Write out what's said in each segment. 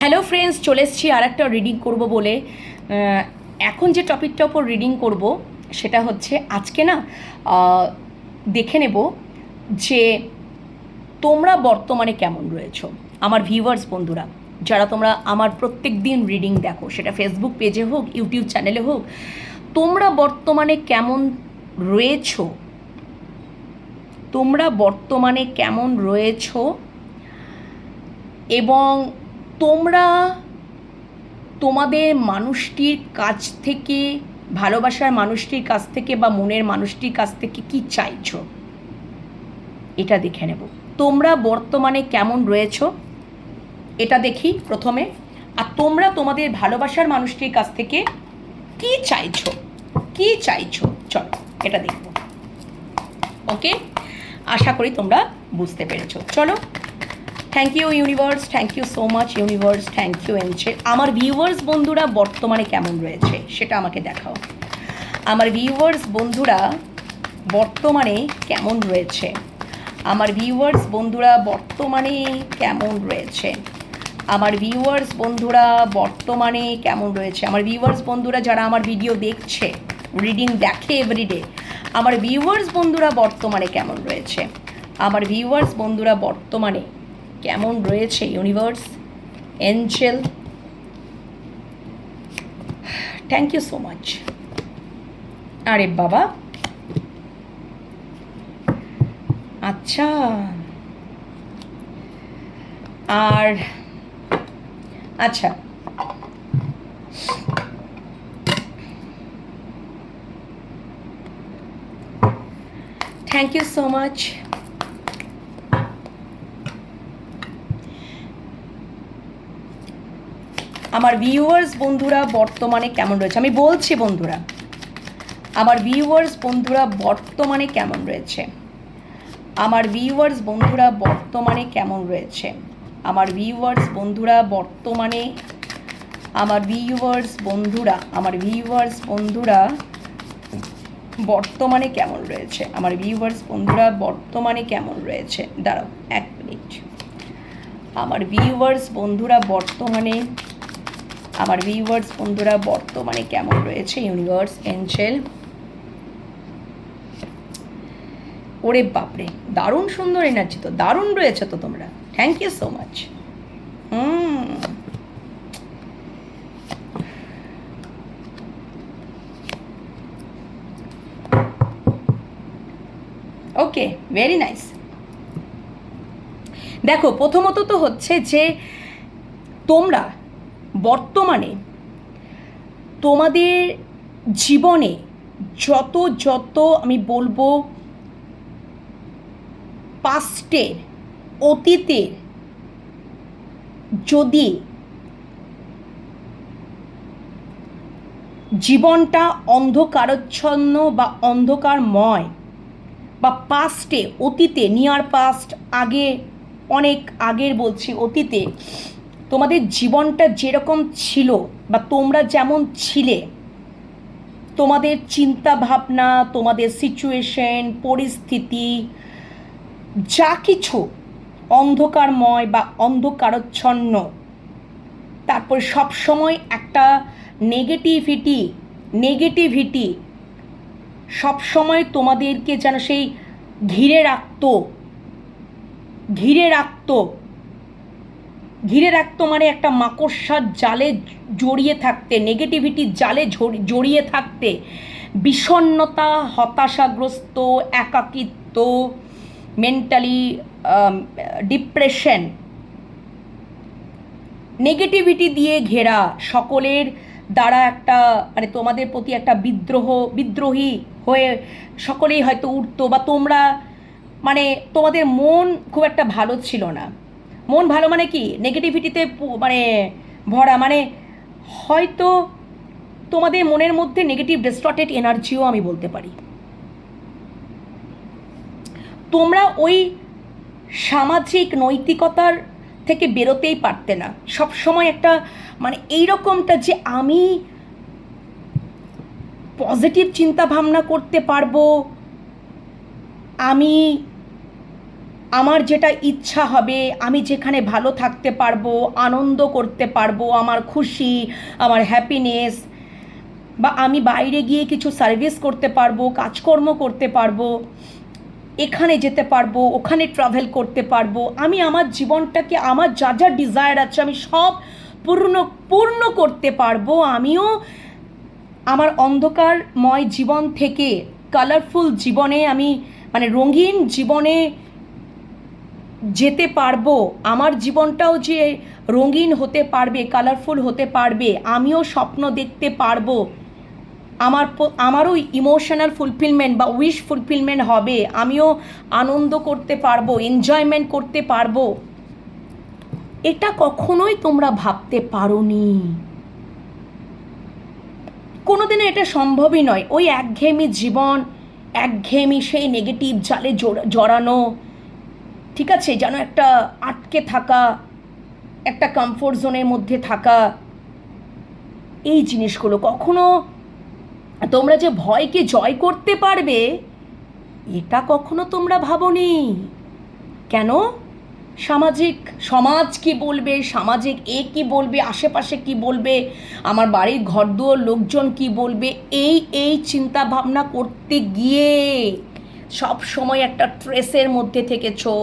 Hello friends, চলে এসেছি আর একটা রিডিং করবো বলে। এখন যে টপিকটার ওপর রিডিং করব সেটা হচ্ছে আজকে না দেখে নেব যে তোমরা বর্তমানে কেমন রয়েছো। আমার ভিউয়ার্স বন্ধুরা, যারা তোমরা আমার প্রত্যেক দিন রিডিং দেখো, সেটা ফেসবুক পেজে হোক, ইউটিউব চ্যানেলে হোক, তোমরা বর্তমানে কেমন রয়েছো, তোমরা বর্তমানে কেমন রয়েছো এবং তোমরা তোমাদের মানুষটির কাছ থেকে, ভালোবাসার মানুষটির কাছ থেকে বা মনের মানুষটির কাছ থেকে কি চাইছো, এটা দেখে নেব। তোমরা বর্তমানে কেমন রয়েছো এটা দেখি প্রথমে, আর তোমরা তোমাদের ভালোবাসার মানুষটির কাছ থেকে কি চাইছো, কি চাইছো, চলো এটা দেখব। ওকে, আশা করি তোমরা বুঝতে পেরেছো। চলো, thank you universe, thank you so much universe, thank you angel. আমার ভিউয়ার্স বন্ধুরা বর্তমানে কেমন রয়েছে সেটা আমাকে দেখাও। আমার ভিউয়ার্স বন্ধুরা বর্তমানে কেমন রয়েছে, আমার ভিউয়ার্স বন্ধুরা বর্তমানে কেমন রয়েছে, আমার ভিউয়ার্স বন্ধুরা বর্তমানে কেমন রয়েছে, আমার ভিউয়ার্স বন্ধুরা যারা আমার ভিডিও দেখছে, রিডিং দেখে এভরিডে, আমার ভিউয়ার্স বন্ধুরা বর্তমানে কেমন রয়েছে, আমার ভিউয়ার্স বন্ধুরা বর্তমানে কেমন রয়েছে universe, angel, thank you so much. আরে বাবা, আচ্ছা, আর আচ্ছা, থ্যাংক ইউ সো মাচ। আমার ভিউয়ার্স বন্ধুরা বর্তমানে কেমন রয়েছে, আমি বলছি বন্ধুরা, আমার ভিউয়ার্স বন্ধুরা বর্তমানে কেমন রয়েছে, আমার ভিউয়ার্স বন্ধুরা বর্তমানে কেমন রয়েছে, আমার ভিউয়ার্স বন্ধুরা বর্তমানে, আমার ভিউয়ার্স বন্ধুরা, আমার ভিউয়ার্স বন্ধুরা বর্তমানে কেমন রয়েছে, আমার ভিউয়ার্স বন্ধুরা বর্তমানে কেমন রয়েছে, দাঁড়াও এক মিনিট। আমার ভিউয়ার্স বন্ধুরা বর্তমানে, আমার ভিউয়ার্স বন্ধুরা বর্তমানে কেমন রয়েছে ইউনিভার্স, এঞ্জেল। ওরে বাপরে, দারুণ সুন্দর এনার্জি তো, দারুণ রয়েছে তো তোমরা, thank you so much. Okay, very nice. দেখো, প্রথমত তো হচ্ছে যে তোমরা বর্তমানে তোমাদের জীবনে যত যত আমি বলবো পাস্টের, অতীতের যদি জীবনটা অন্ধকারচ্ছন্ন বা অন্ধকারময়, বা পাস্টে, অতীতে, নিয়ার পাস্ট, আগে, অনেক আগের বলছি, অতীতে তোমাদের জীবনটা যেরকম ছিল বা তোমরা যেমন ছিলে, তোমাদের চিন্তা ভাবনা, তোমাদের সিচুয়েশন, পরিস্থিতি, যা কিছু অন্ধকারময় বা অন্ধকারচ্ছন্ন, তারপর সবসময় একটা নেগেটিভিটি সবসময় তোমাদেরকে যেন সেই ঘিরে রাখতো, মানে একটা মাকড়সার জালে জড়িয়ে থাকতে, নেগেটিভিটির জালে জড়িয়ে থাকতে, বিষণ্ণতা, হতাশাগ্রস্ত, একাকিত্ব, মেন্টালি ডিপ্রেশন, নেগেটিভিটি দিয়ে ঘেরা, সকলের দ্বারা একটা মানে তোমাদের প্রতি একটা বিদ্রোহী হয়ে সকলেই হয়তো উঠতো, বা তোমরা মানে তোমাদের মন খুব একটা ভালো ছিল না। মন ভালো মানে কি, নেগেটিভিটিতে মানে ভরা, মানে হয়তো তোমাদের মনের মধ্যে নেগেটিভ ডিস্টর্টেড এনার্জিও আমি বলতে পারি। তোমরা ওই সামাজিক নৈতিকতার থেকে বেরোতেই পারতে না, সবসময় একটা মানে এইরকমটা যে আমি পজিটিভ চিন্তা ভাবনা করতে পারবো, আমি আমার যেটা ইচ্ছা হবে, আমি যেখানে ভালো থাকতে পারবো, আনন্দ করতে পারবো, আমার খুশি, আমার হ্যাপিনেস, বা আমি বাইরে গিয়ে কিছু সার্ভিস করতে পারবো, কাজকর্ম করতে পারবো, এখানে যেতে পারবো, ওখানে ট্রাভেল করতে পারবো, আমি আমার জীবনটাকে আমার যা যা ডিজায়ার আছে আমি সব পূর্ণ পূর্ণ করতে পারবো। আমিও আমার অন্ধকারময় জীবন থেকে কালারফুল জীবনে আমি মানে রঙিন জীবনে যেতে পারবো। আমার জীবনটাও যে রঙিন হতে পারবে, কালারফুল হতে পারবে, আমিও স্বপ্ন দেখতে পারবো, আমারও ইমোশনাল ফুলফিলমেন্ট বা উইশ ফুলফিলমেন্ট হবে, আমিও আনন্দ করতে পারবো, এনজয়মেন্ট করতে পারবো। এটা কখনোই তোমরা ভাবতে পারোনি, কোনোদিনও এটা সম্ভবই নয়। ওই একঘেয়েমি জীবন, একঘেয়েমি সেই নেগেটিভ জালে জড়ানো, ঠিক আছে, যেন একটা আটকে থাকা, একটা কমফোর্ট জোনের মধ্যে থাকা, এই জিনিসগুলো কখনো তোমরা যে ভয়কে জয় করতে পারবে এটা কখনো তোমরা ভাবোনি। কেন? সমাজ কি বলবে, সামাজিক কি বলবে, আশেপাশে কি বলবে, আমার বাড়ির ঘরদুয়ার লোকজন কি বলবে, এই চিন্তা ভাবনা করতে গিয়ে সব সময় একটা স্ট্রেসের মধ্যে থেকেছো,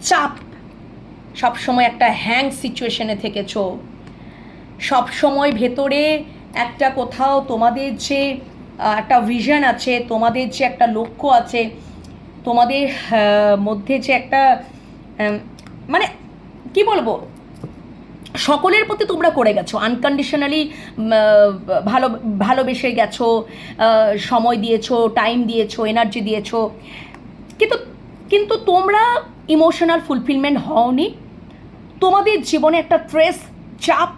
চাপ, সব সময় একটা হ্যাং সিচুয়েশনে থেকেছো, সব সময় ভেতরে একটা কোথাও তোমাদের যে একটা ভিশন আছে, তোমাদের যে একটা লক্ষ্য আছে, তোমাদের মধ্যে যে একটা মানে কি বলবো, সকলের প্রতি তোমরা করে গেছো আনকন্ডিশনালি, ভালোবেসে গেছো, সময় দিয়েছো, টাইম দিয়েছো, এনার্জি দিয়েছো, কিন্তু কিন্তু তোমরা ইমোশনাল ফুলফিলমেন্ট হওনি। তোমাদের জীবনে একটা স্ট্রেস, চাপ,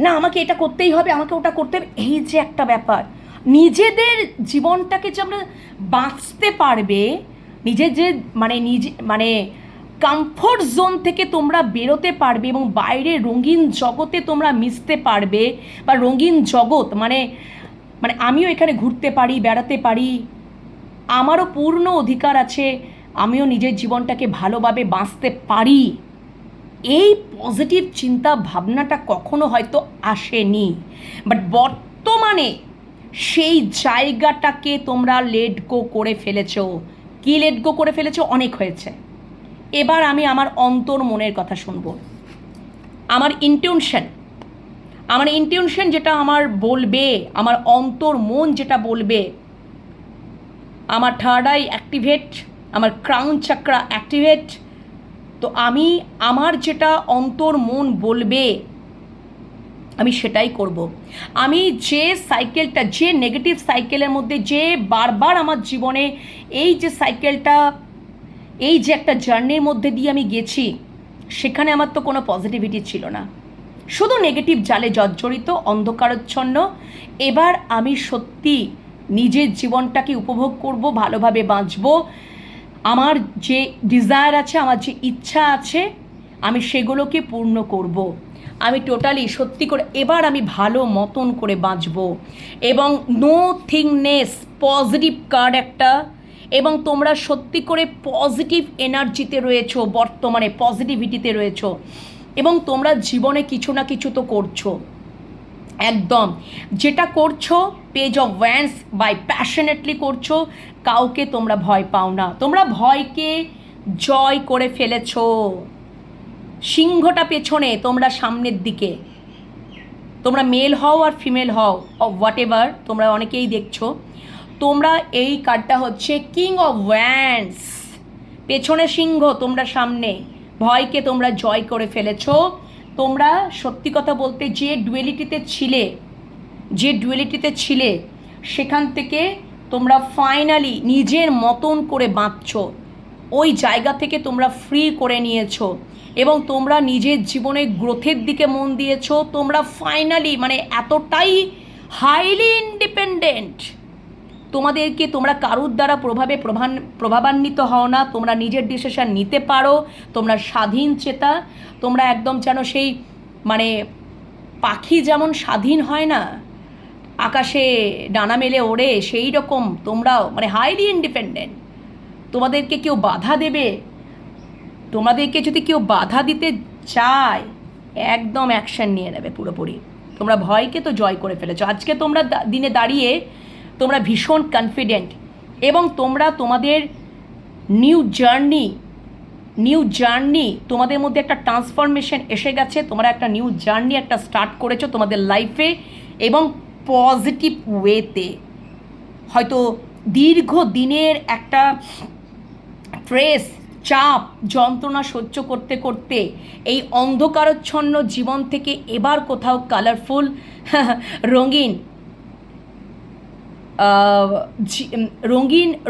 না আমাকে এটা করতেই হবে, আমাকে ওটা করতে হবে, এই যে একটা ব্যাপার, নিজেদের জীবনটাকে যে আমরা বাঁচতে পারবে, নিজের যে মানে কমফোর্ট জোন থেকে তোমরা বেরোতে পারবে এবং বাইরে রঙিন জগতে তোমরা মিশতে পারবে, বা রঙিন জগৎ মানে আমিও এখানে ঘুরতে পারি, বেড়াতে পারি, আমারও পূর্ণ অধিকার আছে, আমিও নিজের জীবনটাকে ভালোভাবে বাঁচতে পারি, এই পজিটিভ চিন্তা ভাবনাটা কখনো হয়তো আসেনি। বাট বর্তমানে সেই জায়গাটাকে তোমরা লেট গো করে ফেলেছো। কি লেট গো করে ফেলেছো? অনেক হয়েছে। এবার আমি আমার অন্তর মনের কথা শুনবো, আমার ইনটিউশন যেটা আমার বলবে, আমার অন্তর মন যেটা বলবে, আমার থার্ড আই অ্যাক্টিভেট, আমার ক্রাউন চাকরা অ্যাক্টিভেট। তো আমি আমার যেটা অন্তর মন বলবে আমি সেটাই করব। আমি যে সাইকেলটা, যে নেগেটিভ সাইকেলের মধ্যে যে বারবার আমার জীবনে এই যে সাইকেলটা, এই যে একটা জার্নির মধ্যে দিয়ে আমি গেছি, সেখানে আমার তো কোনো পজিটিভিটি ছিল না, শুধু নেগেটিভ জালে জর্জরিত, অন্ধকারাচ্ছন্ন। এবার আমি সত্যি নিজের জীবনটাকে উপভোগ করব, ভালোভাবে বাঁচবো, আমার যে ডিজায়ার আছে, আমার যে ইচ্ছা আছে, আমি সেগুলোকে পূর্ণ করব। আমি টোটালি সত্যি করে এবার আমি ভালো মতন করে বাঁচবো, এবং নো থিংনেস পজিটিভ কার্ড একটা, এবং তোমরা সত্যি করে পজিটিভ এনার্জিতে রয়েছো, বর্তমানে পজিটিভিটিতে রয়েছো, এবং তোমরা জীবনে কিছু না কিছু তো করছো, একদম যেটা করছো page of once by passionately করছো, কাউকে তোমরা ভয় পাও না, তোমরা ভয়কে জয় করে ফেলেছো। সিংহটা পেছনে, তোমরা সামনের দিকে, তোমরা মেল হও আর ফিমেল হও, হোয়াট এভার, তোমরা অনেকেই দেখছো, তোমরা এই কার্ডটা হচ্ছে কিং অফ ওয়ান্স, পেছনে সিংহ, তোমরা সামনে, ভয়কে তোমরা জয় করে ফেলেছো। তোমরা সত্যি কথা বলতে যে ডুয়েলিটিতে ছিলে সেখান থেকে তোমরা ফাইনালি নিজের মতন করে বাঁচছো, ওই জায়গা থেকে তোমরা ফ্রি করে নিয়েছো, এবং তোমরা নিজের জীবনে গ্রোথের দিকে মন দিয়েছো। তোমরা ফাইনালি মানে এতটাই হাইলি ইন্ডিপেন্ডেন্ট, তোমাদেরকে তোমরা কারুর দ্বারা প্রভাবান্বিত হও না, তোমরা নিজের ডিসিশন নিতে পারো, তোমরা স্বাধীন চেতা, তোমরা একদম যেন সেই মানে পাখি যেমন স্বাধীন হয় না, আকাশে ডানা মেলে ওড়ে, সেই রকম তোমরাও মানে হাইলি ইন্ডিপেন্ডেন্ট। তোমাদেরকে কেউ বাধা দেবে তোমাদেরকে যদি কেউ বাধা দিতে চায়, একদম অ্যাকশন নিয়ে নেবে পুরোপুরি। তোমরা ভয়কে তো জয় করে ফেলেছো। আজকে তোমরা দিনে দাঁড়িয়ে তোমরা ভীষণ কনফিডেন্ট, এবং তোমরা তোমাদের নিউ জার্নি তোমাদের মধ্যে একটা ট্রান্সফরমেশন এসে গেছে। তোমরা একটা নিউ জার্নি একটা স্টার্ট করেছো তোমাদের লাইফে, এবং পজিটিভ ওয়েতে। হয়তো দীর্ঘ দিনের একটা স্ট্রেস, চাপ, যন্ত্রণা সহ্য করতে করতে এই অন্ধকারচ্ছন্ন জীবন থেকে এবার কোথাও কালারফুল রঙিন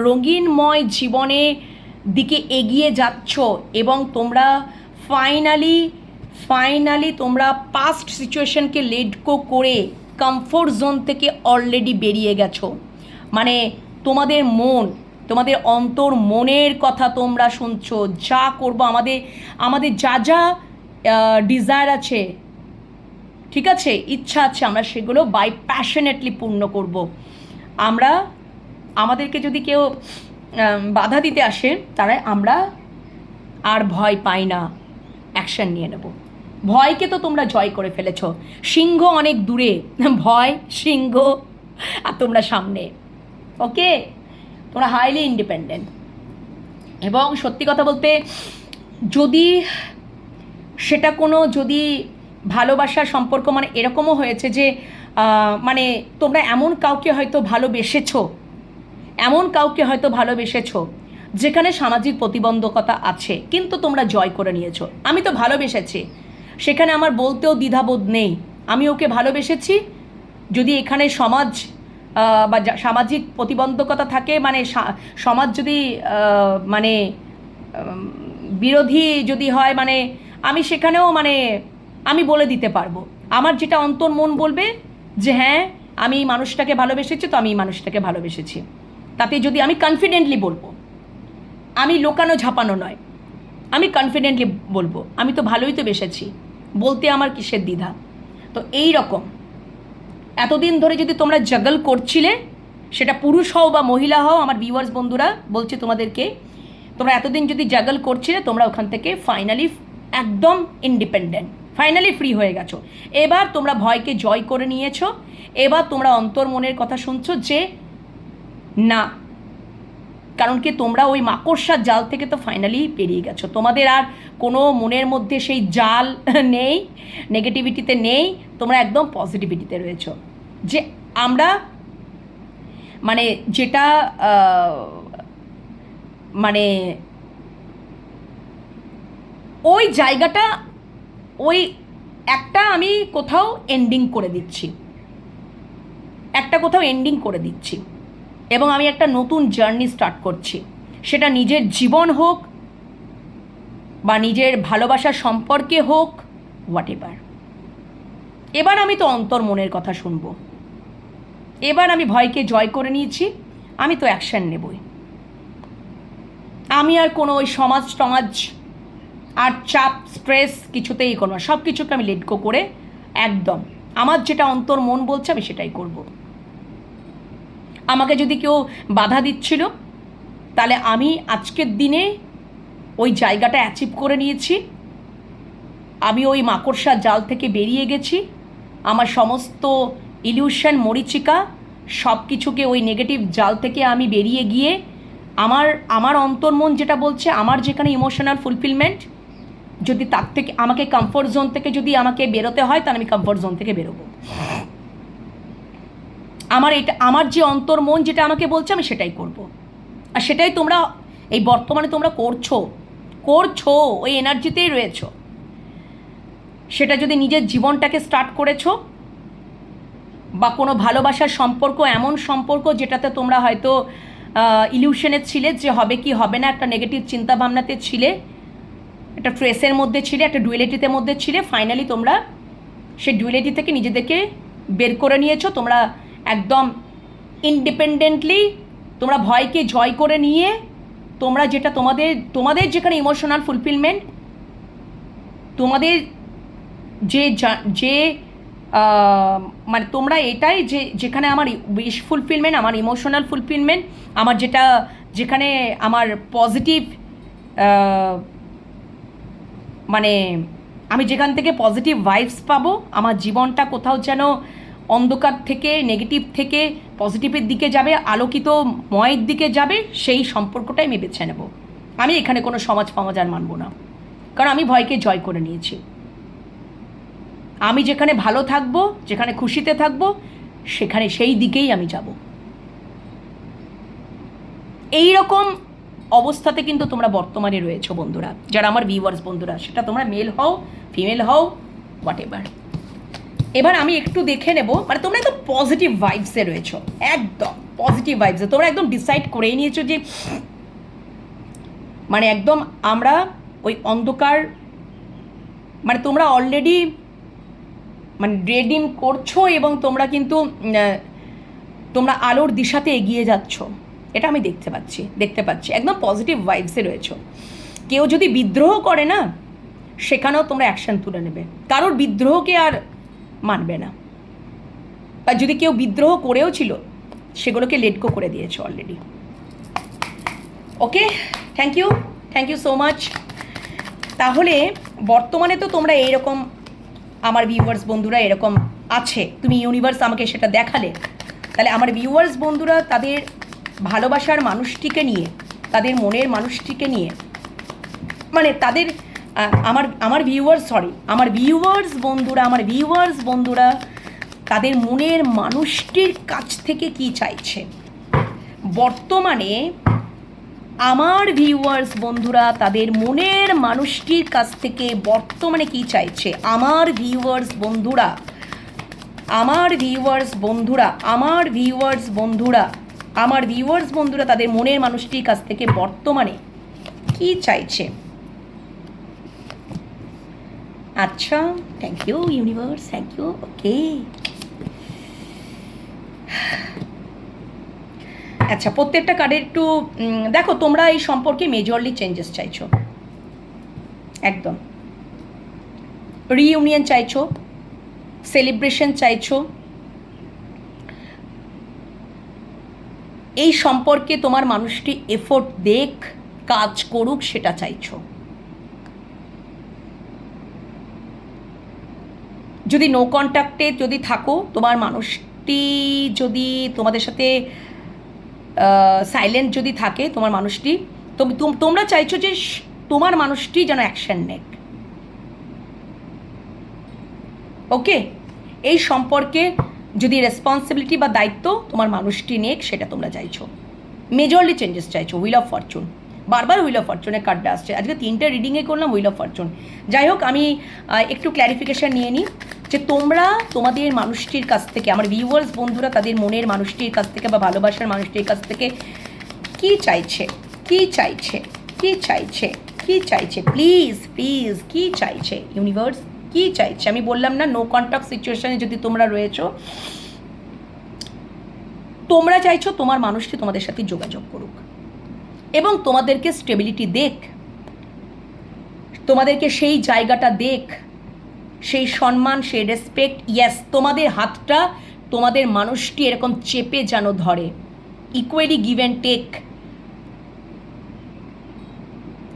রঙিনময় জীবনে দিকে এগিয়ে যাচ্ছ, এবং তোমরা ফাইনালি তোমরা পাস্ট সিচুয়েশনকে লেট গো করে কমফোর্ট জোন থেকে অলরেডি বেরিয়ে গেছো। মানে তোমাদের অন্তর মনের কথা তোমরা শুনছো। যা করবো, আমাদের যা ডিজায়ার আছে, ঠিক আছে, ইচ্ছা আছে, আমরা সেগুলো বাই প্যাশনেটলি পূর্ণ করব। আমাদেরকে যদি কেউ বাধা দিতে আসে, আমরা আর ভয় পাই না, অ্যাকশন নিয়ে নেব। ভয়কে তো তোমরা জয় করে ফেলেছ। সিংহ অনেক দূরে, ভয়, সিংহ আর তোমরা সামনে। ওকে, তোমরা হাইলি ইন্ডিপেন্ডেন্ট। এবং সত্যি কথা বলতে, যদি সেটা কোনো ভালোবাসার সম্পর্ক, মানে এরকমও হয়েছে যে মানে তোমরা এমন কাউকে হয়তো ভালোবেসেছো যেখানে সামাজিক প্রতিবন্ধকতা আছে, কিন্তু তোমরা জয় করে নিয়েছো। আমি তো ভালোবেসেছি, সেখানে আমার বলতেও দ্বিধাবোধ নেই, আমি ওকে ভালোবেসেছি। যদি এখানে বা সামাজিক প্রতিবন্ধকতা থাকে, মানে সমাজ যদি মানে বিরোধী যদি হয়, মানে আমি সেখানেও আমি বলে দিতে পারবো আমার যেটা অন্তর মন বলবে, যে হ্যাঁ আমি এই মানুষটাকে ভালোবেসেছি, তো আমি এই মানুষটাকে ভালোবেসেছি। তাতে যদি আমি কনফিডেন্টলি বলবো, আমি লোকানো ঝাপানো নয়, আমি কনফিডেন্টলি বলবো আমি তো ভালোই তো বেসেছি, বলতে আমার কিসের দ্বিধা। তো এই রকম এতদিন ধরে যদি তোমরা জাগল করছিলে, সেটা পুরুষ হও বা মহিলা হও, আমার ভিউয়ার্স বন্ধুরা বলছি তোমাদেরকে, তোমরা এতদিন যদি জাগল করছিলে, তোমরা ওখান থেকে ফাইনালি একদম ইন্ডিপেন্ডেন্ট, ফাইনালি ফ্রি হয়ে গেছো। এবার তোমরা ভয়কে জয় করে নিয়েছো। এবার তোমরা অন্তর মনের কথা শুনছো যে না, কারণ কি তোমরা ওই মাকড়সার জাল থেকে তো ফাইনালি পেরিয়ে গেছো। তোমাদের আর কোনো মনের মধ্যে সেই জাল নেই, নেগেটিভিটিতে নেই, তোমরা একদম পজিটিভিটিতে রয়েছো। যে আমরা মানে যেটা মানে ওই জায়গাটা, ওই একটা আমি কোথাও এন্ডিং করে দিচ্ছি, এবং আমি একটা নতুন জার্নি স্টার্ট করছি। সেটা নিজের জীবন হোক বা নিজের ভালোবাসার সম্পর্কে হোক, হোয়াট এভার। এবার আমি তো অন্তর মনের কথা শুনবো। এবার আমি ভয়কে জয় করে নিয়েছি, আমি তো অ্যাকশন নেবই। আমি আর কোনো ওই সমাজ আর চাপ, স্ট্রেস কিছুতেই করবো না। সব কিছুকে আমি লেট গো করে একদম আমার যেটা অন্তর মন বলছে আমি সেটাই করব। আমাকে যদি কেউ বাধা দিচ্ছিল, তাহলে আমি আজকের দিনে ওই জায়গাটা অ্যাচিভ করে নিয়েছি। আমি ওই মাকড়সার জাল থেকে বেরিয়ে গেছি। আমার সমস্ত ইলিউশন, মরিচিকা সব কিছুকে, ওই নেগেটিভ জাল থেকে আমি বেরিয়ে গিয়ে আমার অন্তর্মন যেটা বলছে, আমার যেখানে ইমোশনাল ফুলফিলমেন্ট, যদি তার থেকে আমাকে কমফোর্ট জোন থেকে যদি আমাকে বেরোতে হয়, তাহলে আমি কমফোর্ট জোন থেকে বেরোবো। আমার যে অন্তর্মন যেটা আমাকে বলছে, আমি সেটাই করব। আর সেটাই তোমরা এই বর্তমানে তোমরা করছো, ওই এনার্জিতেই রয়েছো। সেটা যদি নিজের জীবনটাকে স্টার্ট করেছো, বা কোনো ভালোবাসার সম্পর্ক, এমন সম্পর্ক যেটাতে তোমরা হয়তো ইলিউশনের ছিলে, যে হবে কি হবে না, একটা নেগেটিভ চিন্তাভাবনাতে ছিলে, একটা ট্রেসের মধ্যে ছিলে, একটা ডুয়েলিটিতে মধ্যে ছিলে, ফাইনালি তোমরা সেই ডুয়েলিটি থেকে নিজেদেরকে বের করে নিয়েছো। তোমরা একদম ইন্ডিপেন্ডেন্টলি তোমরা ভয়কে জয় করে নিয়ে, তোমরা যেটা তোমাদের যেখানে ইমোশনাল ফুলফিলমেন্ট, তোমাদের যে মানে তোমরা এটাই যেখানে আমার উইশ ফুলফিলমেন্ট, আমার ইমোশনাল ফুলফিলমেন্ট, আমার যেখানে আমার পজিটিভ মানে আমি যেখান থেকে পজিটিভ ভাইবস পাবো, আমার জীবনটা কোথাও যেন অন্ধকার থেকে, নেগেটিভ থেকে পজিটিভের দিকে যাবে, আলোকিত ময়ের দিকে যাবে, সেই সম্পর্কটাই আমি বেছে নেব। আমি এখানে কোনো সমাজ আর মানব না, কারণ আমি ভয়কে জয় করে নিয়েছি। আমি যেখানে ভালো থাকবো, যেখানে খুশিতে থাকবো, সেখানে সেই দিকেই আমি যাব। এই রকম অবস্থাতে কিন্তু তোমরা বর্তমানে রয়েছো বন্ধুরা, যারা আমার ভিউয়ার্স বন্ধুরা, সেটা তোমরা মেল হও, ফিমেল হও, হোয়াট এভার। এবার আমি একটু দেখে নেব, মানে তোমরা একদম পজিটিভ ভাইবসে রয়েছো, একদম পজিটিভ ভাইবসে। তোমরা একদম ডিসাইড করেই নিয়েছো যে মানে একদম আমরা ওই অন্ধকার, মানে তোমরা অলরেডি মানে রিডিম করছো, এবং তোমরা কিন্তু তোমরা আলোর দিশাতে এগিয়ে যাচ্ছ, এটা আমি দেখতে পাচ্ছি একদম পজিটিভ ভাইবসে রয়েছো। কেউ যদি বিদ্রোহ করে না, সেখানেও তোমরা অ্যাকশন তুলে নেবে, কারোর বিদ্রোহকে আর মানবে না। বা যদি কেউ বিদ্রোহ করেও ছিল, সেগুলোকে লেট গো করে দিয়েছো already. Okay, thank you so much. তাহলে বর্তমানে তো তোমরা এইরকম, আমার ভিউয়ার্স বন্ধুরা এরকম আছে, তুমি ইউনিভার্স আমাকে সেটা দেখালে। তাহলে আমার ভিউয়ার্স বন্ধুরা তাদের ভালোবাসার মানুষটিকে নিয়ে, তাদের মনের মানুষটিকে নিয়ে, মানে তাদের আমার ভিউয়ার্স বন্ধুরা তাদের মনের মানুষটির কাছ থেকে কি চাইছে বর্তমানে। আমার ভিউয়ার্স বন্ধুরা তাদের মনের মানুষটির কাছ থেকে বর্তমানে কি চাইছে, আমার ভিউয়ার্স বন্ধুরা তাদের মনের মানুষটির কাছ থেকে বর্তমানে কি চাইছে। আচ্ছা, thank you universe, thank you. Okay, আচ্ছা, প্রত্যেকটা কার্ডের একটু দেখো। তোমরা এই সম্পর্কে মেজরলি চেঞ্জেস চাইছো, একদম রিইউনিয়ন চাইছো, সেলিব্রেশন চাইছো, এই সম্পর্কে তোমার মানুষটি এফোর্ট দেখ, কাজ করুক, সেটা চাইছো। যদি নো কন্ট্যাক্টে যদি থাকো, তোমার মানুষটি যদি তোমাদের সাথে সাইলেন্ট যদি থাকে, তোমার মানুষটি, তোমরা চাইছো যে তোমার মানুষটি যেন অ্যাকশন নেক। ওকে, এই সম্পর্কে যদি রেসপন্সিবিলিটি বা দায়িত্ব তোমার মানুষটি নেক, সেটা তোমরা চাইছো। মেজরলি চেঞ্জেস চাইছো। হুইল অফ ফরচুন, বারবার হুইল অফ ফরচুনের কার্ডটা আসছে। আজকে 3টে রিডিংয়ে করলাম হুইল অফ ফরচুন। যাই হোক, আমি একটু ক্ল্যারিফিকেশান নিয়ে নিই যে তোমরা তোমাদের মানুষটির কাছ থেকে, আমার ভিউয়ার্স বন্ধুরা তাদের মনের মানুষটির কাছ থেকে বা ভালোবাসার মানুষটির কাছ থেকে কি চাইছে, প্লিজ কি চাইছে ইউনিভার্স, কি চাইছে। আমি বললাম না, নো কন্ট্যাক্ট সিচুয়েশনে যদি তোমরা রয়েছো, তোমরা চাইছো তোমার মানুষটি তোমাদের সাথে যোগাযোগ করুক এবং তোমাদেরকে স্টেবিলিটি দেখ, তোমাদেরকে সেই জায়গাটা দেখ, সেই সম্মান, সেই রেসপেক্ট। ইয়েস, তোমাদের হাতটা তোমাদের মানুষটি এরকম চেপে যেন ধরে, ইকুয়ালি গিভ অ্যান্ড টেক।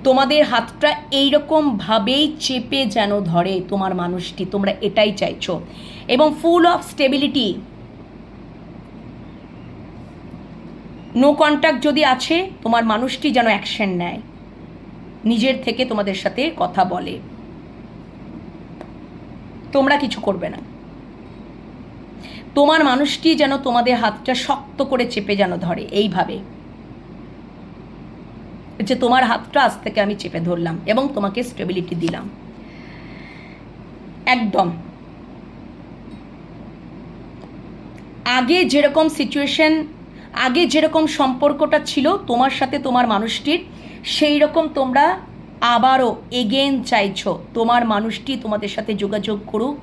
তোমাদের হাতটা এইরকমভাবেই চেপে যেন ধরে তোমার মানুষটি, তোমরা এটাই চাইছো। এবং full of stability, no contact যদি আছে, তোমার মানুষটি যেন অ্যাকশন নেয়, নিজের থেকে তোমাদের সাথে কথা বলে। তোমরা কিছু করবে না, তোমার মানুষটি যেন তোমাদের হাতটা শক্ত করে চেপে যেন ধরে, এইভাবে যে তোমার হাতটা আজ থেকে আমি চেপে ধরলাম এবং তোমাকে স্টেবিলিটি দিলাম। একদম আগে যেরকম সিচুয়েশন, আগে যেরকম সম্পর্কটা ছিল তোমার সাথে তোমার মানুষটির, সেই রকম তোমরা আবারও এগেন চাইছো তোমার মানুষটি তোমাদের সাথে যোগাযোগ করুক,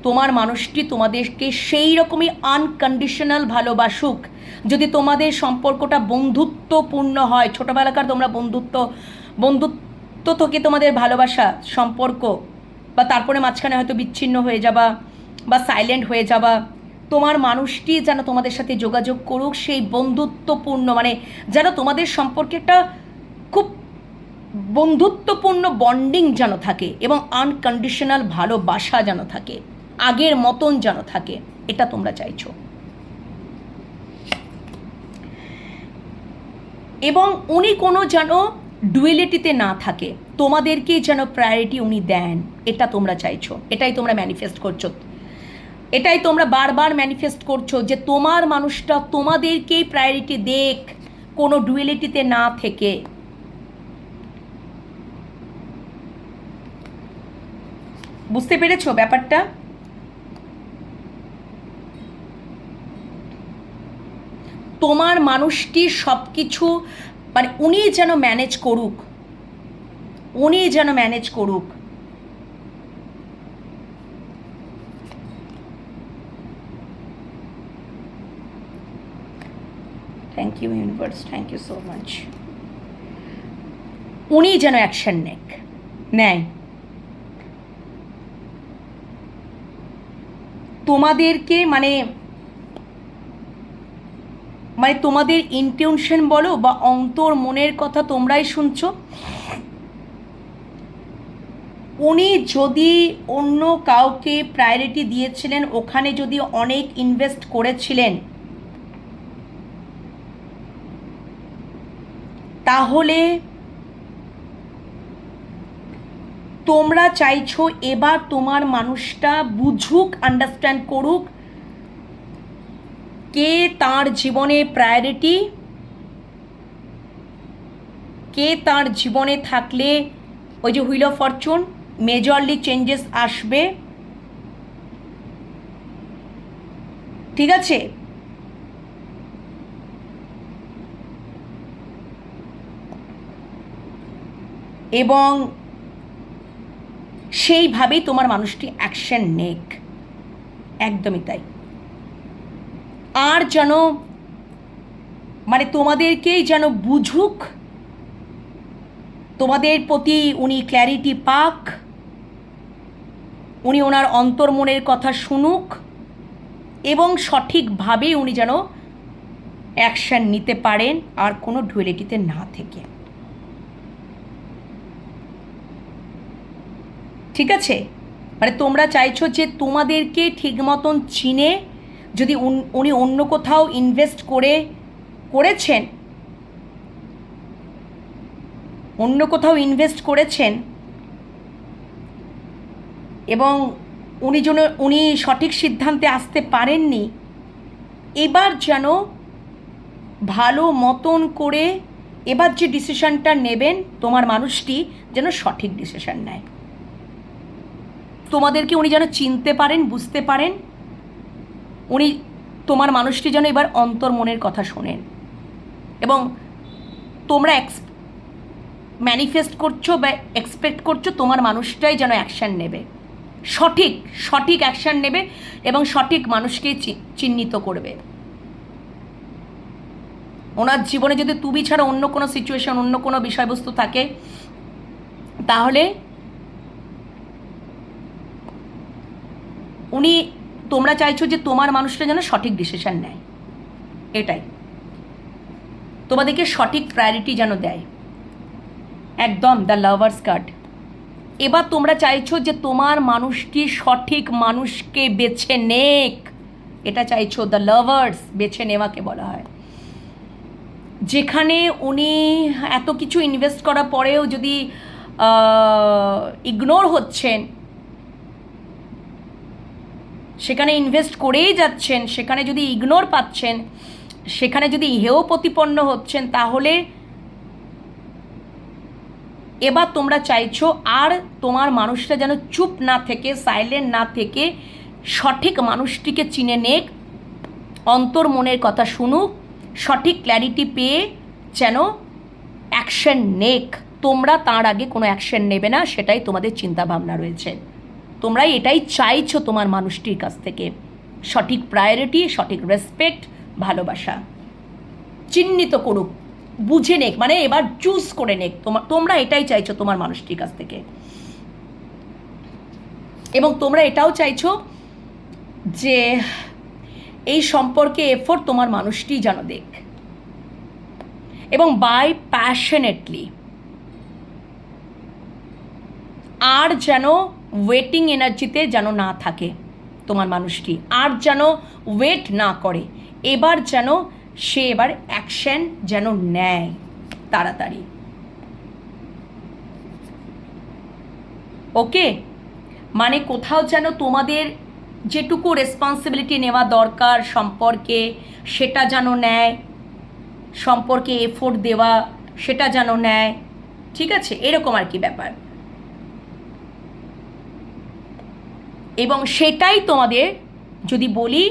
তোমার মানুষটি তোমাদেরকে সেই রকমই আনকন্ডিশনাল ভালোবাসুক। যদি তোমাদের সম্পর্কটা বন্ধুত্বপূর্ণ হয়, ছোটোবেলাকার তোমরা বন্ধুত্ব থেকে তোমাদের ভালোবাসা সম্পর্ক, বা তারপরে মাঝখানে হয়তো বিচ্ছিন্ন হয়ে যাবা বা সাইলেন্ট হয়ে যাবা, তোমার মানুষটি যেন তোমাদের সাথে যোগাযোগ করুক, সেই বন্ধুত্বপূর্ণ, মানে যেন তোমাদের সম্পর্কে একটা খুব বন্ধুত্বপূর্ণ বন্ডিং যেন থাকে এবং আনকন্ডিশনাল ভালোবাসা যেন থাকে, আগের মতন যেন থাকে, এটা তোমরা চাইছো। এবং উনি কোনো যেন ডুয়েলিটিতে না থাকে, তোমাদেরকেই যেন প্রায়োরিটি উনি দেন, এটা তোমরা চাইছো, এটাই তোমরা ম্যানিফেস্ট করছো, এটাই তোমরা বারবার ম্যানিফেস্ট করছো যে তোমার মানুষটা তোমাদেরকেই প্রায়োরিটি দেখ, কোনো ডুয়েলিটিতে না থেকে। বুঝতে পেরেছো ব্যাপারটা? তোমার মানুষটি সব কিছু মানে উনি যেন ম্যানেজ করুক, উনি যেন ম্যানেজ করুক। Thank you universe, thank you so much. উনি যেন অ্যাকশন নেয়, তোমাদেরকে মানে মানে তোমাদের ইনটিউশন বলো বা অন্তর মনের কথা তোমরাই শুনছো। উনি যদি অন্য কাউকে প্রায়োরিটি দিয়েছিলেন, ওখানে যদি অনেক ইনভেস্ট করেছিলেন, তাহলে তোমরা চাইছো এবার তোমার মানুষটা বুঝুক, আন্ডারস্ট্যান্ড করুক কে তার জীবনে প্রায়োরিটি, কে তার জীবনে থাকলে ওই যে wheel of Fortune majorly changes আসবে। ঠিক আছে, এবং সেইভাবেই তোমার মানুষটি অ্যাকশন নেক, একদমই তাই। আর যেন মানে তোমাদেরকেই যেন বুঝুক, তোমাদের প্রতি উনি ক্ল্যারিটি পাক, উনি ওনার অন্তর্মনের কথা শুনুক এবং সঠিকভাবে উনি যেন অ্যাকশন নিতে পারেন আর কোনো ডুয়েলিটিতে না থেকে। ঠিক আছে, মানে তোমরা চাইছো যে তোমাদেরকে ঠিক মতন চিনে, যদি উনি অন্য কোথাও ইনভেস্ট করেছেন, অন্য কোথাও ইনভেস্ট করেছেন এবং উনি সঠিক সিদ্ধান্তে আসতে পারেননি, এবার যেন ভালো মতন করে এবার যে ডিসিশনটা নেবেন তোমার মানুষটি যেন সঠিক ডিসিশন নেয়। তোমাদেরকে উনি যেন চিনতে পারেন, বুঝতে পারেন, উনি তোমার মানুষটি যেন এবার অন্তর্মনের কথা শোনেন এবং তোমরা ম্যানিফেস্ট করছো বা এক্সপেক্ট করছো তোমার মানুষটাই যেন অ্যাকশান নেবে, সঠিক অ্যাকশান নেবে এবং সঠিক মানুষকেই চিহ্নিত করবে। ওনার জীবনে যদি তুমি ছাড়া অন্য কোনো সিচুয়েশন, অন্য কোনো বিষয়বস্তু থাকে, তাহলে তোমরা চাইছো যে তোমার মানুষটা যেন সঠিক ডিসিশন নেয়, এটাই তোমাদেরকে সঠিক প্রায়োরিটি যেন দেয়, একদম দ্য লাভার্স কার্ড। এবার তোমরা চাইছো যে তোমার মানুষটি সঠিক মানুষকে বেছে নেক, এটা চাইছো, দ্য লাভার্স, বেছে নেওয়াকে বলা হয়। যেখানে উনি এত কিছু ইনভেস্ট করার পরেও যদি ইগনোর হচ্ছেন, সেখানে ইনভেস্ট করেই যাচ্ছেন, সেখানে যদি ইগনোর পাচ্ছেন, সেখানে যদি হেয় প্রতিপন্ন হচ্ছেন, তাহলে এবার তোমরা চাইছো আর তোমার মানুষটা যেন চুপ না থেকে, সাইলেন্ট না থেকে, সঠিক মানুষটিকে চিনে নেক, অন্তর্মনের কথা শুনুক, সঠিক ক্ল্যারিটি পেয়ে যেন অ্যাকশন নেক। তোমরা তার আগে কোনো অ্যাকশন নেবে না, সেটাই তোমাদের চিন্তাভাবনা রয়েছে। তোমরা এটাই চাইছো তোমার মানুষটির কাছ থেকে, সঠিক প্রায়োরিটি, সঠিক রেসপেক্ট, ভালোবাসা চিহ্নিত করুক, বুঝে নেক, মানে এবার চুজ করে নেক। তোমরা এটাই চাইছো তোমার মানুষটির কাছ থেকে, এবং তোমরা এটাও চাইছো যে এই সম্পর্কে এফোর্ট তোমার মানুষটি যেন দেখ, এবং বাই প্যাশনেটলি আর যেন ওয়েটিং এনার্জিতে যেন না থাকে তোমার মানুষটি, আর যেন ওয়েট না করে, এবার যেন সে এবার অ্যাকশন যেন নেয় তাড়াতাড়ি। ওকে, মানে কোথাও যেন তোমাদের যেটুকু রেসপন্সিবিলিটি নেওয়া দরকার সম্পর্কে সেটা যেন নেয়, সম্পর্কে এফোর্ট দেওয়া সেটা যেন নেয়, ঠিক আছে, এরকম আর কি ব্যাপার। এবং সেটাই তোমাদের যদি বলি,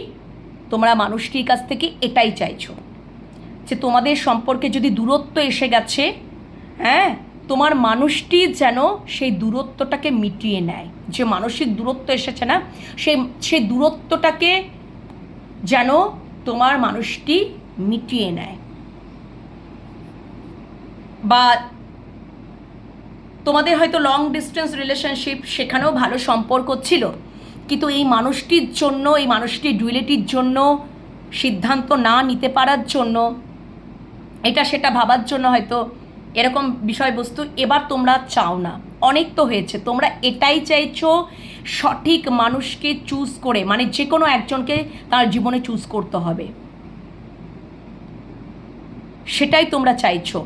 তোমরা মানুষটির কাছ থেকে এটাই চাইছো যে তোমাদের সম্পর্কে যদি দূরত্ব এসে গেছে, হ্যাঁ, তোমার মানুষটি যেন সেই দূরত্বটাকে মিটিয়ে নেয়। যে মানসিক দূরত্ব এসেছে না, সেই দূরত্বটাকে যেন তোমার মানুষটি মিটিয়ে নেয়। বা তোমাদের হয়তো লং ডিস্টেন্স রিলেশনশিপ, সেখানেও ভালো সম্পর্ক ছিল, কিন্তু এই মানুষটির জন্য, এই মানুষটির ডুয়েলিটির জন্য, সিদ্ধান্ত না নিতে পারার জন্য, এটা সেটা ভাবার জন্য হয়তো এরকম বিষয়বস্তু এবার তোমরা চাও না। অনেক তো হয়েছে, তোমরা এটাই চাইছো সঠিক মানুষকে চুজ করে, মানে যে কোনো একজনকে তার জীবনে চুজ করতে হবে, সেটাই তোমরা চাইছো।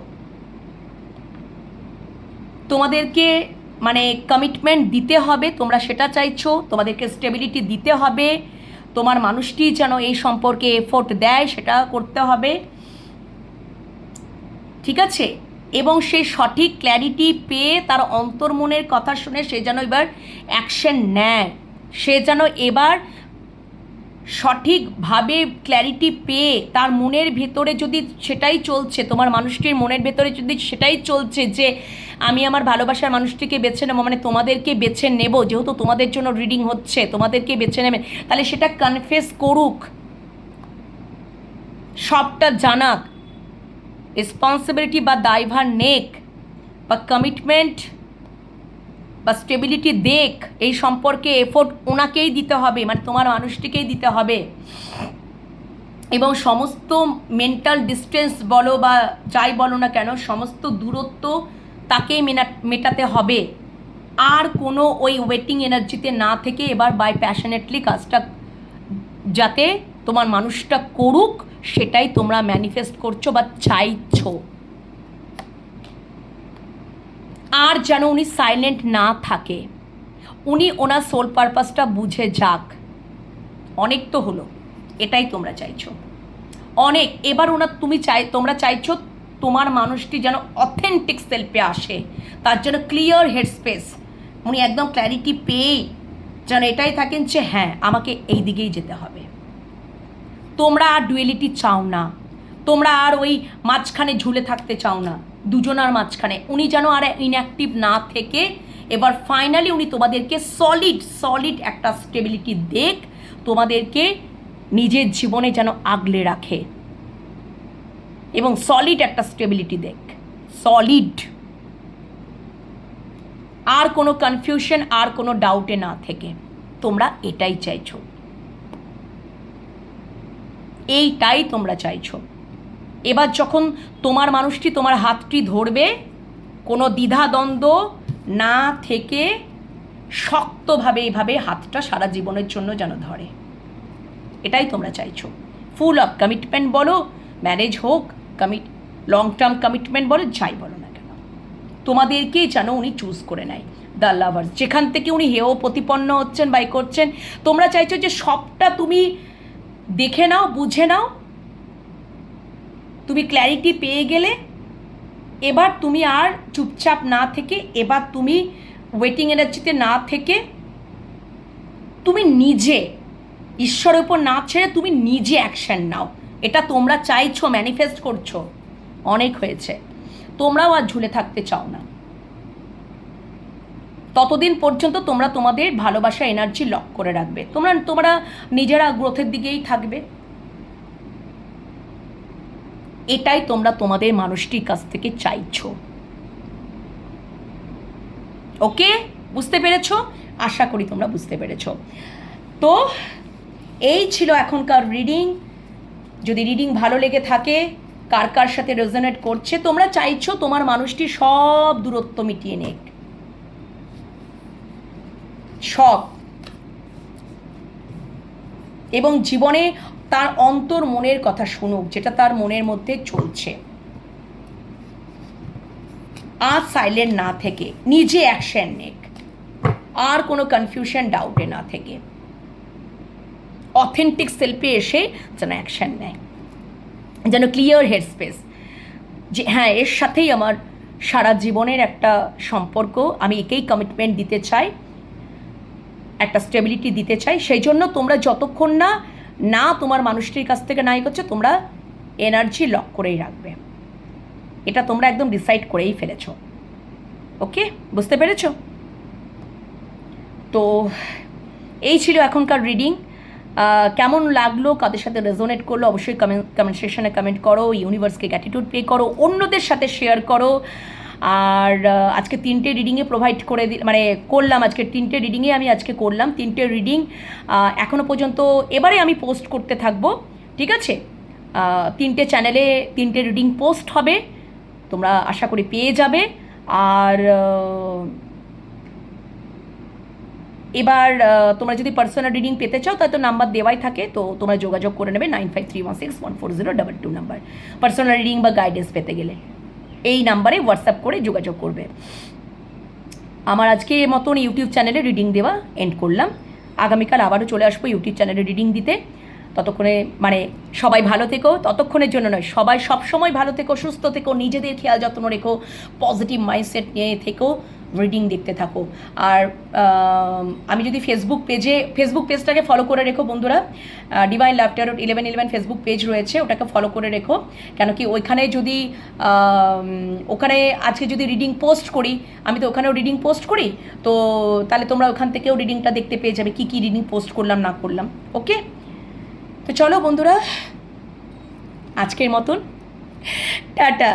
তোমাদেরকে মানে কমিটমেন্ট দিতে হবে, তোমরা সেটা চাইছো, তোমাদেরকে স্টেবিলিটি দিতে হবে, তোমার মানুষটি যেন এই সম্পর্কে এফোর্ট দেয় সেটা করতে হবে, ঠিক আছে। এবং সেই সঠিক ক্ল্যারিটি পেয়ে তার অন্তর্মনের কথা শুনে সে যেন এবার অ্যাকশন নেয়, সে যেন এবার সঠিকভাবে ক্ল্যারিটি পেয়ে তার মনের ভেতরে যদি সেটাই চলছে, তোমার মানুষটির মনের ভেতরে যদি সেটাই চলছে যে আমি আমার ভালোবাসার মানুষটিকে বেছে নেবো, মানে তোমাদেরকে বেছে নেব, যেহেতু তোমাদের জন্য রিডিং হচ্ছে, তোমাদেরকে বেছে নেবেন, তাহলে সেটা কনফেস করুক, সবটা জানাক, রেসপন্সিবিলিটি বা দায়ভার নেক, বা কমিটমেন্ট বা স্টেবিলিটি দেখ, এই সম্পর্কে এফোর্ট ওনাকেই দিতে হবে, মানে তোমার মানুষটিকেই দিতে হবে। এবং সমস্ত মেন্টাল ডিস্টেন্স বলো বা যাই বলো না কেন, সমস্ত দূরত্ব তাকেই মেটাতে হবে। আর কোনো ওই ওয়েটিং এনার্জিতে না থেকে এবার বাই প্যাশনেটলি কাজটা যাতে তোমার মানুষটা করুক, সেটাই তোমরা ম্যানিফেস্ট করছো বা চাইছো। আর যেন উনি সাইলেন্ট না থাকে, উনি ওনার সোল পারপাসটা বুঝে যাক। অনেক তো হলো, এটাই তোমরা চাইছো, অনেক। এবার তোমরা চাইছো তোমার মানুষটি যেন অথেন্টিক সেলফে আসে, তার জন্য ক্লিয়ার হেড স্পেস, উনি একদম ক্ল্যারিটি পেয়ে যেন এটাই থাকেন যে হ্যাঁ আমাকে এই দিকেই যেতে হবে। তোমরা আর ডুয়েলিটি চাও না, তোমরা আর ওই মাঝখানে ঝুলে থাকতে চাও না, দুজনার মাঝখানে। উনি যেন আর ইনঅ্যাক্টিভ না থেকে এবার ফাইনালি উনি তোমাদেরকে সলিড একটা স্টেবিলিটি দেখ, তোমাদেরকে নিজের জীবনে যেন আগলে রাখে এবং সলিড একটা স্টেবিলিটি দেখ, সলিড, আর কোনো কনফিউশন আর কোনো ডাউটে না থেকে। তোমরা এটাই চাইছো, এইটাই তোমরা চাইছো। এবার যখন তোমার মানুষটি তোমার হাতটি ধরবে, কোনো দ্বিধাদ্বন্দ্ব না থেকে শক্তভাবে এইভাবে হাতটা সারা জীবনের জন্য যেন ধরে, এটাই তোমরা চাইছো। ফুল অফ কমিটমেন্ট বলো, ম্যারেজ হোক, লং টার্ম কমিটমেন্ট বলো, যাই বলো না কেন, তোমাদেরকেই যেন উনি চুজ করে নেয়। দ্য লাভার্স, যেখান থেকে উনি হেয় প্রতিপন্ন হচ্ছেন বাই করছেন, তোমরা চাইছো যে সবটা তুমি দেখে নাও, বুঝে নাও, তুমি ক্ল্যারিটি পেয়ে গেলে এবার তুমি আর চুপচাপ না থেকে, এবার তুমি ওয়েটিং এনার্জিতে না থেকে তুমি নিজে ঈশ্বরের উপর না ছেড়ে তুমি নিজে অ্যাকশন নাও। এটা তোমরা চাইছো, ম্যানিফেস্ট করছো, অনেক হয়েছে। তোমরাও আর ঝুলে থাকতে চাও না। ততদিন পর্যন্ত তোমরা তোমাদের ভালোবাসা এনার্জি লক করে রাখবে, তোমরা নিজেরা গ্রোথের দিকেই থাকবে। এটাই তোমরা তোমাদের মানুষটির কাছ থেকে চাইছো। ওকে, বুঝতে পেরেছো? আশা করি তোমরা বুঝতে পেরেছো। তো এই ছিল এখনকার রিডিং। যদি রিডিং ভালো লেগে থাকে, কার কার সাথে রেজোনেট করছে, তোমরা চাইছো তোমার মানুষটি সব দূরত্ব মিটিয়ে নেক, সৎ এবং জীবনে তার অন্তর মনের কথা শুনুক, যেটা তার মনের মধ্যে চলছে। আর সাইলেন্ট না থেকে নিজে অ্যাকশন নেক, আর কোনো কনফিউশন ডাউটে না থেকে অথেন্টিক সেলফে এসে যেন অ্যাকশন নেয়, যেন ক্লিয়ার হেড স্পেস যে হ্যাঁ এর সাথেই আমার সারা জীবনের একটা সম্পর্ক, আমি একেই কমিটমেন্ট দিতে চাই, একটা স্টেবিলিটি দিতে চাই। সেই জন্য তোমরা যতক্ষণ না তোমার মানুষটির কাছ থেকে নাই করছে, তোমরা এনার্জি লক করেই রাখবে। এটা তোমরা একদম ডিসাইড করেই ফেলেছো। ওকে, বুঝতে পেরেছো? তো এই ছিল এখনকার রিডিং। কেমন লাগলো, কাদের সাথে রেজোনেট করলো, অবশ্যই কমেন্ট সেকশনে কমেন্ট করো, ইউনিভার্সকে গ্র্যাটিটিউড পে করো, অন্যদের সাথে শেয়ার করো। আর আজকে 3টে রিডিংয়ে প্রোভাইড করে করলাম, আজকে 3টে রিডিংয়ে আমি আজকে করলাম। 3টে রিডিং এখনও পর্যন্ত এবারে আমি পোস্ট করতে থাকবো, ঠিক আছে? 3টে চ্যানেলে 3টে রিডিং পোস্ট হবে, তোমরা আশা করি পেয়ে যাবে। আর এবার তোমরা যদি পার্সোনাল রিডিং পেতে চাও তাহলে তো নাম্বার দেওয়াই থাকে, তো তোমরা যোগাযোগ করে নেবে 9531614022 নাম্বার, পার্সোনাল রিডিং বা গাইডেন্স পেতে গেলে এই নাম্বারে হোয়াটসঅ্যাপ করে যোগাযোগ করবে। আমার আজকে মতন ইউটিউব চ্যানেলে রিডিং দেওয়া এন্ড করলাম। আগামীকাল আবারও চলে আসবো ইউটিউব চ্যানেলে রিডিং দিতে। ততক্ষণে সবাই ভালো থেকো, ততক্ষণের জন্য নয়, সবাই সবসময় ভালো থেকো, সুস্থ থেকো, নিজেদের খেয়াল যত্ন রেখো, পজিটিভ মাইন্ডসেট নিয়ে থেকো, রিডিং দেখতে থাকো। আর আমি যদি ফেসবুক পেজটাকে ফলো করে রেখো বন্ধুরা, ডিভাইন লাভ ট্যারোট 1111 ফেসবুক পেজ রয়েছে, ওটাকে ফলো করে রেখো। কেন কি ওখানে আজকে যদি রিডিং পোস্ট করি, আমি তো ওখানেও রিডিং পোস্ট করি, তো তাহলে তোমরা ওখান থেকেও রিডিংটা দেখতে পেয়ে যাবে কী রিডিং পোস্ট করলাম না করলাম। ওকে, তো চলো বন্ধুরা, আজকের মতন টাটা।